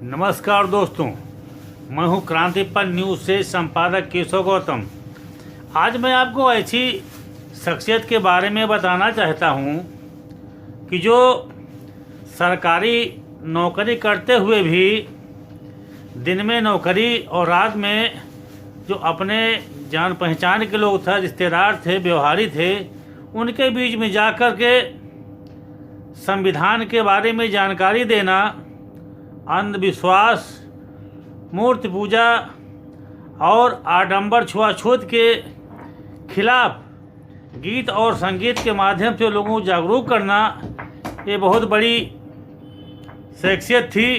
नमस्कार दोस्तों, मैं हूं क्रांतिपल न्यूज़ से संपादक केशव गौतम। आज मैं आपको ऐसी शख्सियत के बारे में बताना चाहता हूं कि जो सरकारी नौकरी करते हुए भी दिन में नौकरी और रात में जो अपने जान पहचान के लोग थे, रिश्तेदार थे, व्यवहारी थे, उनके बीच में जाकर के संविधान के बारे में जानकारी देना, अंधविश्वास, मूर्ति पूजा और आडंबर छुआछूत के खिलाफ गीत और संगीत के माध्यम से लोगों को जागरूक करना, ये बहुत बड़ी शख्सियत थी।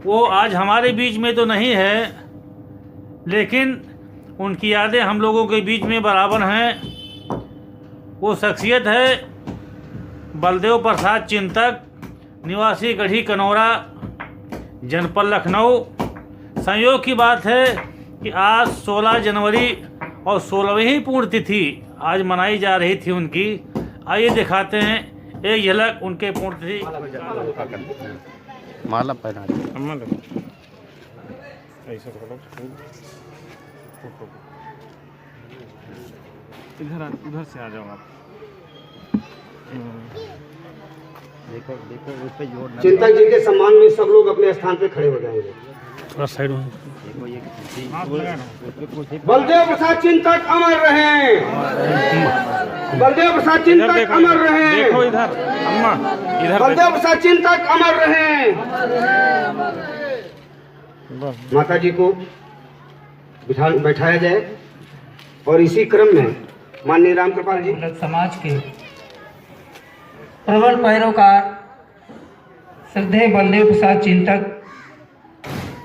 वो आज हमारे बीच में तो नहीं है, लेकिन उनकी यादें हम लोगों के बीच में बराबर हैं। वो शख्सियत है बलदेव प्रसाद चिंतक, निवासी गढ़ी कनौरा, जनपद लखनऊ। संयोग की बात है कि आज 16 जनवरी और 16वीं पुण्यतिथि आज मनाई जा रही थी उनकी। आइए दिखाते हैं एक झलक उनके पुण्यतिथि। माला पहना उधर से आ जाओ आप। देखो देखो उस पे जोर ना। चिंतक जी के सम्मान में सब लोग अपने स्थान पे खड़े हो जाएंगे। थोड़ा साइड में। देखो ये बलदेव प्रसाद चिंतक अमर रहे। बलदेव प्रसाद चिंतक अमर रहे। देखो इधर अम्मा, इधर बलदेव प्रसाद चिंतक अमर रहे। माता जी को बैठाया जाए और इसी क्रम में माननीय रामकृपाल जी समाज के प्रबल पैरोकार श्रद्धेय बलदेव प्रसाद चिंतक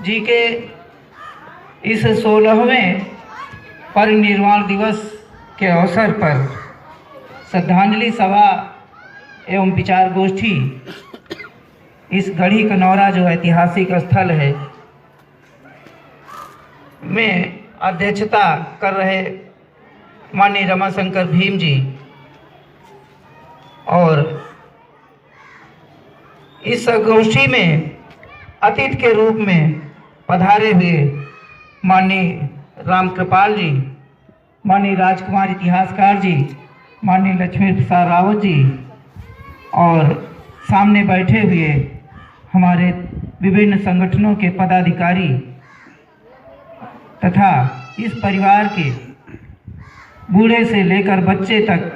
जी के इस 16वें परिनिर्वाण दिवस के अवसर पर श्रद्धांजलि सभा एवं विचार गोष्ठी इस गढ़ी कनौरा जो ऐतिहासिक स्थल है में अध्यक्षता कर रहे माननीय रमाशंकर भीम जी और इस गोष्ठी में अतिथि के रूप में पधारे हुए माननीय रामकृपाल जी, माननीय राजकुमार इतिहासकार जी, माननीय लक्ष्मी प्रसाद रावत जी और सामने बैठे हुए हमारे विभिन्न संगठनों के पदाधिकारी तथा इस परिवार के बूढ़े से लेकर बच्चे तक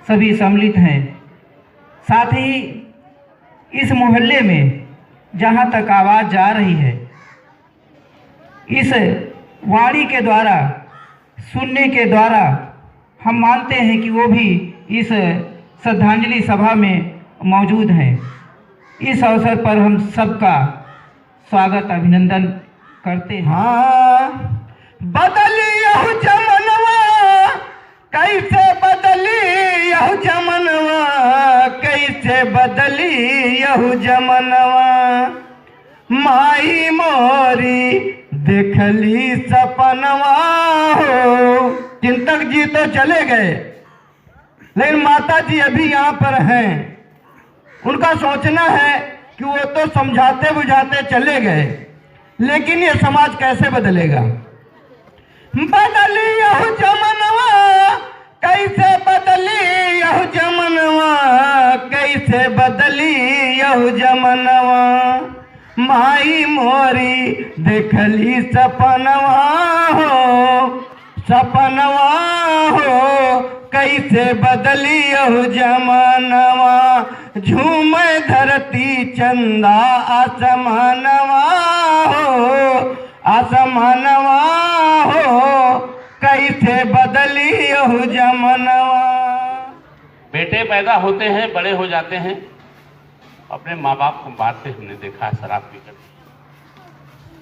सभी सम्मिलित हैं। साथ ही इस मोहल्ले में जहाँ तक आवाज़ जा रही है, इस वाणी के द्वारा, सुनने के द्वारा हम मानते हैं कि वो भी इस श्रद्धांजलि सभा में मौजूद हैं। इस अवसर पर हम सबका स्वागत अभिनंदन करते हैं। हाँ, बदली यह जमनवा कैसे बदली यह जमनवा, कैसे बदली यह जमनवा, माई मोरी देखली सपनवा हो। चिंतक जी तो चले गए, लेकिन माता जी अभी यहाँ पर हैं। उनका सोचना है कि वो तो समझाते बुझाते चले गए, लेकिन ये समाज कैसे बदलेगा। बदली यह जमनवा कैसे बदली यह जमनवा, कैसे बदली यह जमनवा, माई मोरी देखली सपनवा हो, सपनवा हो, कैसे बदली यह जमनवा, झूमे धरती चंदा आसमानवा हो, आसमानवा हो, कैसे बदली यह जमनवा। बेटे पैदा होते हैं, बड़े हो जाते हैं, अपने माँ बाप को मारते हमने देखा है, शराब पीकर।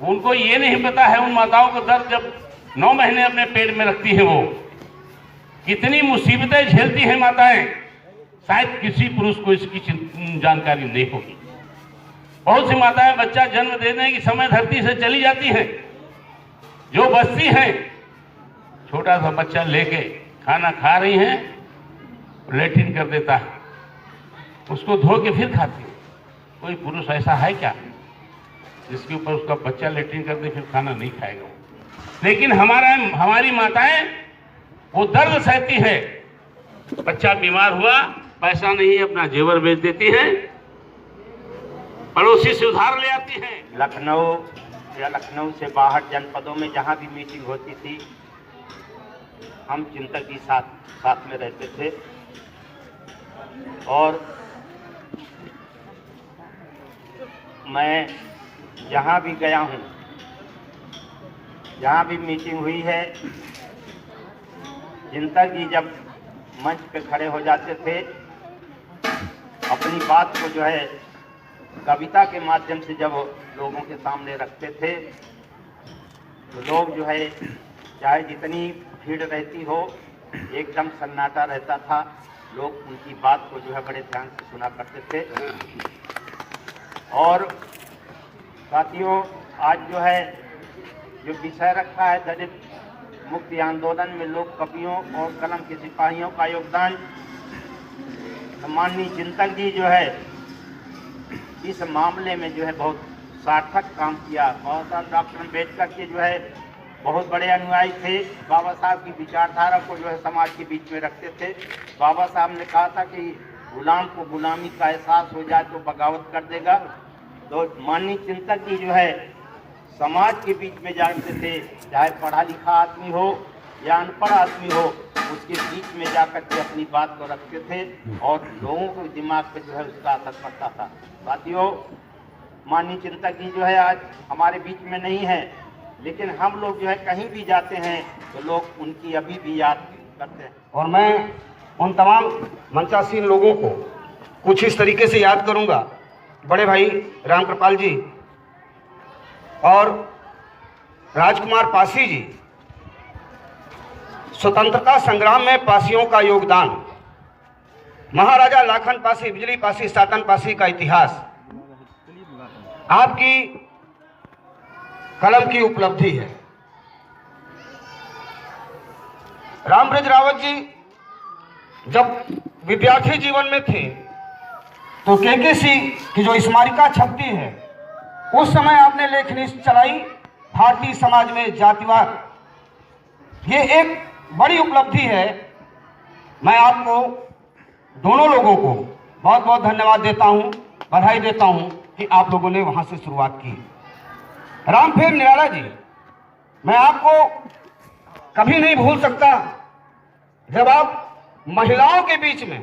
उनको ये नहीं पता है, उन माताओं को दर्द जब 9 महीने अपने पेट में रखती है, वो कितनी मुसीबतें झेलती हैं माताएं। शायद किसी पुरुष को इसकी जानकारी नहीं होगी। बहुत सी माताएं बच्चा जन्म देने के समय धरती से चली जाती हैं। जो बचती हैं, छोटा सा बच्चा लेके खाना खा रही हैं, लेट्रिन कर देता है, उसको धो के फिर खाती है। कोई पुरुष ऐसा है क्या जिसके ऊपर उसका बच्चा लेटरिन कर दे फिर खाना नहीं खाएगा वो। लेकिन हमारी माताएं वो दर्द सहती है, बच्चा बीमार हुआ, पैसा नहीं, अपना जेवर बेच देती हैं, पड़ोसी से उधार ले आती हैं। लखनऊ या लखनऊ से बाहर जनपदों में जहाँ भी मीटिंग होती थी, हम चिंतक जी साथ में रहते थे। और मैं जहाँ भी गया हूँ, जहाँ भी मीटिंग हुई है, चिंतक जी जब मंच पे खड़े हो जाते थे, अपनी बात को जो है कविता के माध्यम से जब लोगों के सामने रखते थे, तो लोग जो है चाहे जितनी भीड़ रहती हो, एकदम सन्नाटा रहता था। लोग उनकी बात को जो है बड़े ध्यान से सुना करते थे। और साथियों, आज जो है जो विषय रखा है दलित मुक्ति आंदोलन में लोक कवियों और कलम के सिपाहियों का योगदान, माननीय चिंतक जी जो है इस मामले में जो है बहुत सार्थक काम किया। बाबा साहब डॉक्टर अम्बेडकर के जो है बहुत बड़े अनुयायी थे, बाबा साहब की विचारधारा को जो है समाज के बीच में रखते थे। बाबा साहब ने कहा था कि गुलाम को गुलामी का एहसास हो जाए तो बगावत कर देगा। तो माननीय चिंतक जी जो है समाज के बीच में जाते थे, चाहे पढ़ा लिखा आदमी हो या अनपढ़ आदमी हो, उसके बीच में जाकर के अपनी बात को रखते थे और लोगों के दिमाग पे जो है उसका असर पड़ता था। साथियों, माननीय चिंतक जी जो है आज हमारे बीच में नहीं है, लेकिन हम लोग जो है कहीं भी जाते हैं तो लोग उनकी अभी भी याद करते हैं। और मैं उन तमाम मंचासीन लोगों को कुछ इस तरीके से याद करूंगा। बड़े भाई रामकृपाल जी और राजकुमार पासी जी, स्वतंत्रता संग्राम में पासियों का योगदान, महाराजा लाखन पासी, बिजली पासी, सातन पासी का इतिहास, आपकी कलम की उपलब्धि है। रामब्रज रावत जी जब विद्यार्थी जीवन में थे तो केकेसी की जो स्मारिका छपती है, उस समय आपने लेखनी चलाई भारतीय समाज में जातिवाद। ये एक बड़ी उपलब्धि है। मैं आपको दोनों लोगों को बहुत बहुत धन्यवाद देता हूं, बधाई देता हूं कि आप लोगों ने वहां से शुरुआत की। रामफेर निराला जी, मैं आपको कभी नहीं भूल सकता जब आप महिलाओं के बीच में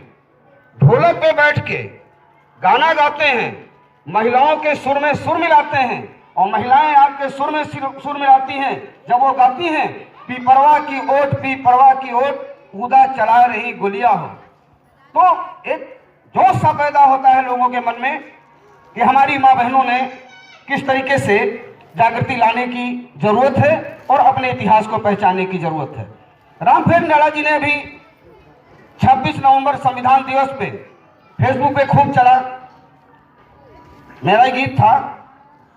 ढोलक पे बैठ के गाना गाते हैं, महिलाओं के सुर में सुर मिलाते हैं और महिलाएं आपके सुर में सुर मिलाती हैं। जब वो गाती हैं, पीपरवा की ओट, पीपरवा की ओट, कूदा चला रही गुलिया हो, तो एक जोश सा पैदा होता है लोगों के मन में कि हमारी माँ बहनों ने किस तरीके से जागृति लाने की जरूरत है और अपने इतिहास को पहचानने की जरूरत है। रामफेर निराला जी ने अभी 26 नवंबर संविधान दिवस पे फेसबुक पे खूब चला, मेरा गीत था,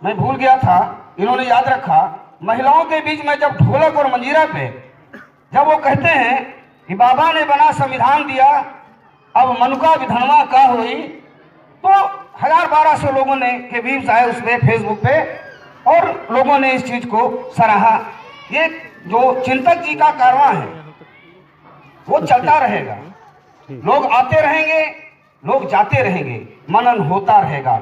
मैं भूल गया था, इन्होंने याद रखा। महिलाओं के बीच में जब ढोलक और मंजीरा पे जब वो कहते हैं कि बाबा ने बना संविधान दिया, अब मनुका विधनवा का हुई, तो 1000-1200 लोगों ने के व्यूज आए उस पे फेसबुक पे और लोगों ने इस चीज को सराहा। ये जो चिंतक जी का कारवां है वो चलता रहेगा, लोग आते रहेंगे, लोग जाते रहेंगे, मनन होता रहेगा।